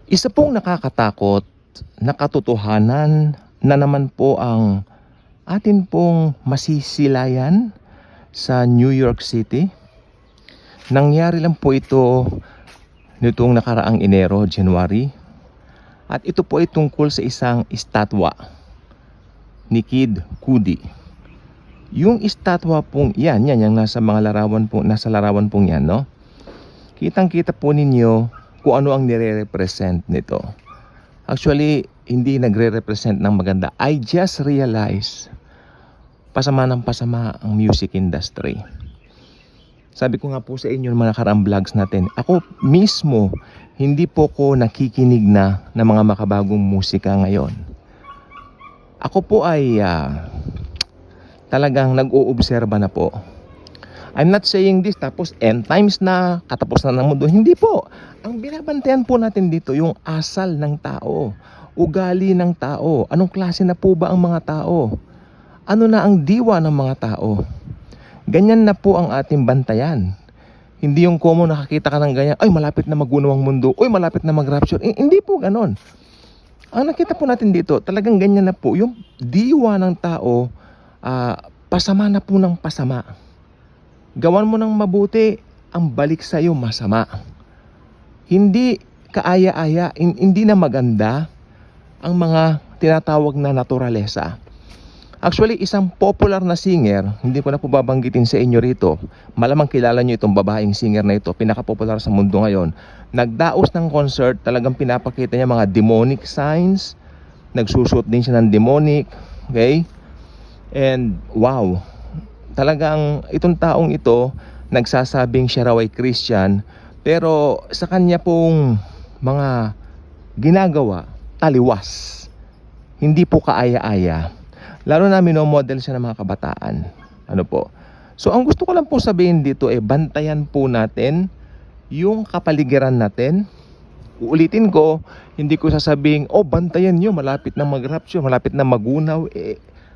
Isa pong nakakatakot na katotohanan na naman po ang atin pong masisilayan sa New York City. Nangyari lang po ito nitong nakaraang Enero, January. At ito po ay tungkol sa isang estatwa ni Kid Cudi. Yung estatwa pong yan yung nasa mga larawan po, nasa larawan pong yan, no? Kitang-kita po ninyo kung ano ang nire-represent nito. Actually, hindi nagre-represent ng maganda. I just realized pasama ng pasama ang music industry. Sabi ko nga po sa inyo ng mga nakaraang vlogs natin, ako mismo hindi po ko nakikinig na ng mga makabagong musika ngayon. Ako po ay talagang nag-uobserba na po. I'm not saying this tapos end times na, katapos na ng mundo. Hindi po. Ang binabantayan po natin dito yung asal ng tao, ugali ng tao. Anong klase na po ba ang mga tao? Ano na ang diwa ng mga tao? Ganyan na po ang ating bantayan. Hindi yung common nakakita ka ng ganyan, ay malapit na magunaw ang mundo, ay malapit na mag-rapture. Hindi po ganon. Ang nakita po natin dito, talagang ganyan na po. Yung diwa ng tao, pasama na po ng pasama. Gawan mo ng mabuti, ang balik sa iyo masama. Hindi kaaya-aya, hindi na maganda ang mga tinatawag na naturalesa. Actually, isang popular na singer, hindi ko na po babanggitin sa inyo rito. Malamang kilala nyo itong babaeng singer na ito, pinaka-popular sa mundo ngayon. Nagdaos ng concert, talagang pinapakita niya mga demonic signs. Nagsushoot din siya ng demonic, okay? And wow, talagang itong taong ito nagsasabing siya raw ay Christian, pero sa kanya pong mga ginagawa taliwas, hindi po kaaya-aya. Lalo na minomodel siya ng mga kabataan. Ano po? So ang gusto ko lang po sabihin dito bantayan po natin yung kapaligiran natin. Uulitin ko, hindi ko sasabing bantayan nyo, malapit na mag-rapture, malapit na magunaw.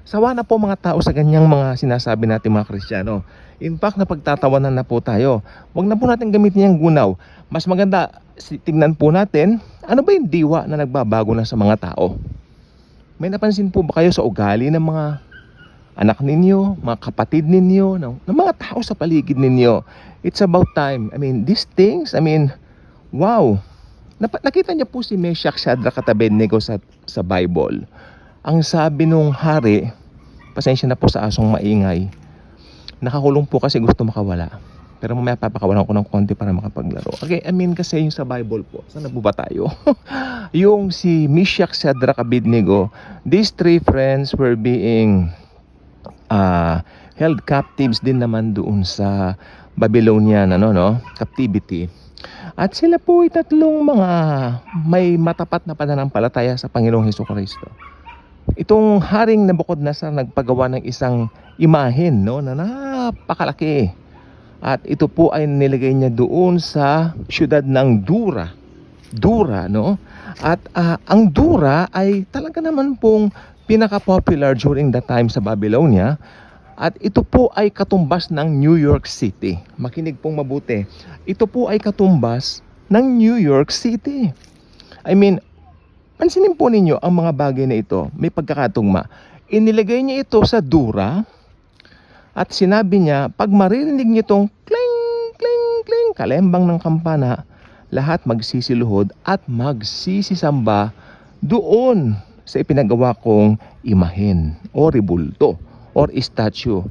Sawa na po mga tao sa ganyang mga sinasabi natin mga Kristiyano. In fact, napagtatawanan na po tayo. Huwag na po natin gamitin yung gunaw. Mas maganda, tingnan po natin, ano ba yung diwa na nagbabago na sa mga tao? May napansin po ba kayo sa ugali ng mga anak ninyo, mga kapatid ninyo, ng mga tao sa paligid ninyo? It's about time. I mean, these things, wow. Nakita niyo po si Meshach, Shadrach at Abednego sa Bible. Ang sabi nung hari, pasensya na po sa asong maingay, nakakulong po kasi gusto makawala. Pero mamaya papakawalan ko ng konti para makapaglaro. Okay, kasi yung sa Bible po, saan na po ba tayo? Yung si Meshach, Shadrach, Abednego, these three friends were being held captives din naman doon sa Babylonian captivity. At sila po ay tatlong mga may matapat na pananampalataya sa Panginoong Hesukristo. Itong haring Nabucodonosor nagpagawa ng isang imahen na napakalaki. At ito po ay nilagay niya doon sa siyudad ng Dura. At ang Dura ay talaga naman pong pinaka-popular during that time sa Babylonia. At ito po ay katumbas ng New York City. Makinig pong mabuti. Ito po ay katumbas ng New York City. Pansinin po ninyo ang mga bagay na ito. May pagkakatugma. Inilagay niya ito sa Dura. At sinabi niya, pag maririnig niyo itong kling, kling, kling, kalembang ng kampana, lahat magsisiluhod at magsisisamba doon sa ipinagawa kong imahen o rebulto or statue.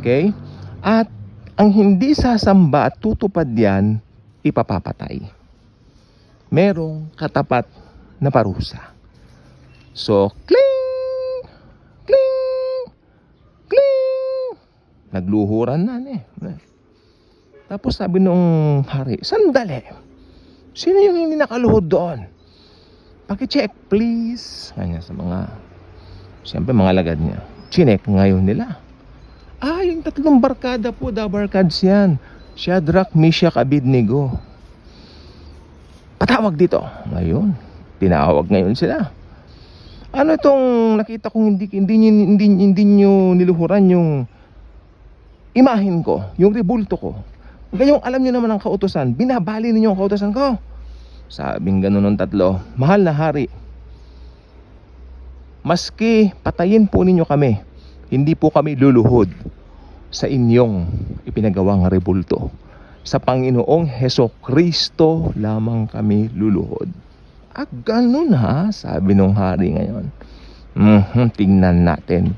Okay? At ang hindi sasamba at tutupad yan, ipapapatay. Merong katapat na parusa. So, kling, kling, kling. Nagluhuran na Tapos sabi nung hari, sandali. Sino yung hindi nakaluhod doon? Paki-check please. Kanya sa siyempre mga lagad niya. Chinek ngayon nila. Yung tatlong barkada po, the barkads yan. Shadrach, Meshach, Abednego. Patawag dito. Ngayon, tinawag ngayon sila. Ano itong nakita kong hindi nyo niluhuran yung imahin ko, yung rebulto ko. Ngayong alam niyo naman ang kautusan, binabali ninyo ang kautusan ko. Sabing ganun ng tatlo, mahal na hari, maski patayin po ninyo kami, hindi po kami luluhod sa inyong ipinagawang rebulto. Sa Panginoong Hesukristo lamang kami luluhod. Ganun ha, sabi nung hari ngayon. Tingnan natin.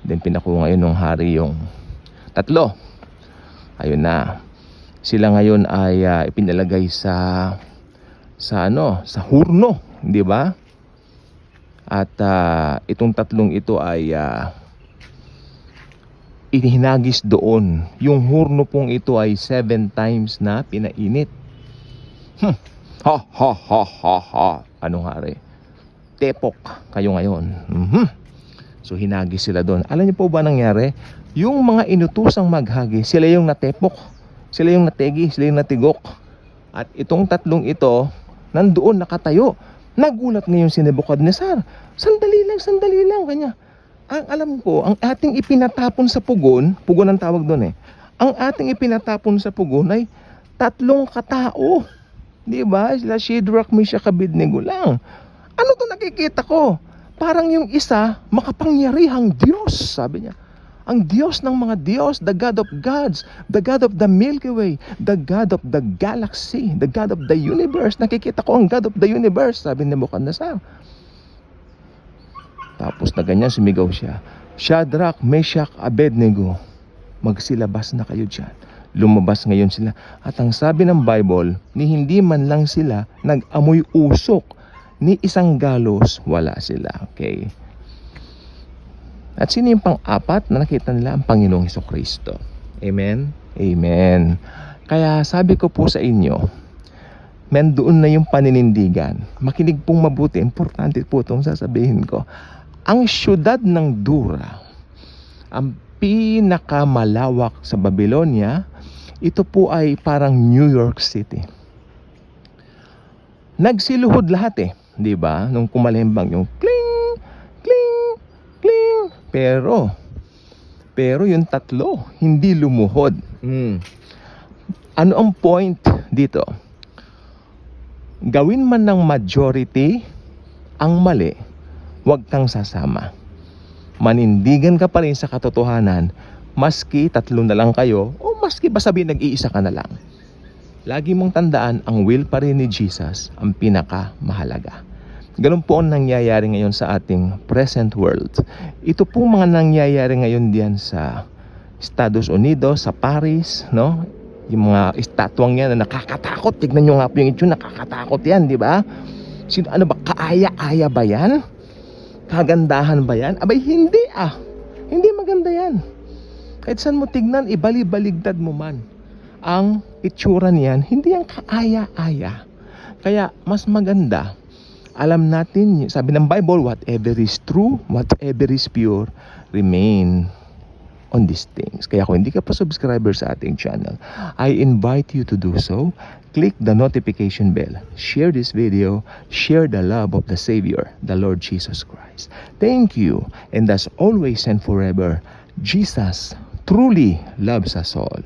Then pinako ngayon nung hari yung tatlo. Ayun na. Sila ngayon ay ipinalagay sa hurno, di ba? At itong tatlong ito ay ihinagis doon. Yung hurno pong ito ay 7 times na pinainit. Ha ha ha ha ha. Anong hari? Tepok kayo ngayon. So hinagis sila doon. Alam niyo po ba nangyari? Yung mga inutusang maghagis, sila yung natepok, sila yung nategi, sila yung natigok. At itong tatlong ito nandoon nakatayo. Nagulat ngayon si Nebuchadnezzar. Sandali lang kanya. Ang alam ko, ang ating ipinatapon sa pugon ang tawag doon Ang ating ipinatapon sa pugon ay 3 katao. Di ba? Sila Shadrach, Meshach, Abednego lang. Ano to nakikita ko? Parang yung isa, makapangyarihang Diyos, sabi niya. Ang Diyos ng mga Diyos, the God of gods, the God of the Milky Way, the God of the galaxy, the God of the universe. Nakikita ko ang God of the universe, sabi ni Nebuchadnezzar. Tapos na ganyan sumigaw siya, Shadrach, Meshach, Abednego, magsilabas na kayo dyan. Lumabas ngayon sila. At ang sabi ng Bible, ni hindi man lang sila nag-amoy usok, ni isang galos wala sila. Okay. At sino yung pang-apat na nakita nila? Ang Panginoong Hesukristo. Amen? Amen. Kaya sabi ko po sa inyo, doon na yung paninindigan. Makinig pong mabuti. Importante po itong sasabihin ko. Ang syudad ng Dura, ang pinakamalawak sa Babylonia, ito po ay parang New York City. Nagsiluhod lahat di ba? Nung kumalimbang yung kling, kling, kling. Pero yung tatlo, hindi lumuhod. Ano ang point dito? Gawin man ng majority ang mali, huwag kang sasama. Manindigan ka pa rin sa katotohanan, maski 3 na lang kayo, o maski ba sabihin nag-iisa ka na lang. Lagi mong tandaan, ang will pa rin ni Jesus ang pinakamahalaga. Ganun po ang nangyayari ngayon sa ating present world. Ito po mga nangyayari ngayon diyan sa Estados Unidos, sa Paris, no? Yung mga estatwang yan na nakakatakot. Tignan nyo nga po yung itsura, nakakatakot yan, di ba? Ano ba, kaaya-aya ba yan? Kagandahan ba yan? Abay, hindi Hindi maganda yan. Kahit saan mo tignan, ibali-baligtad mo man. Ang itsura niyan, hindi yan kaaya-aya. Kaya, mas maganda, alam natin, sabi ng Bible, whatever is true, whatever is pure, remain on these things. Kaya kung hindi ka pa subscriber sa ating channel, I invite you to do so. Click the notification bell. Share this video. Share the love of the Savior, the Lord Jesus Christ. Thank you. And as always and forever, Jesus truly loves us all.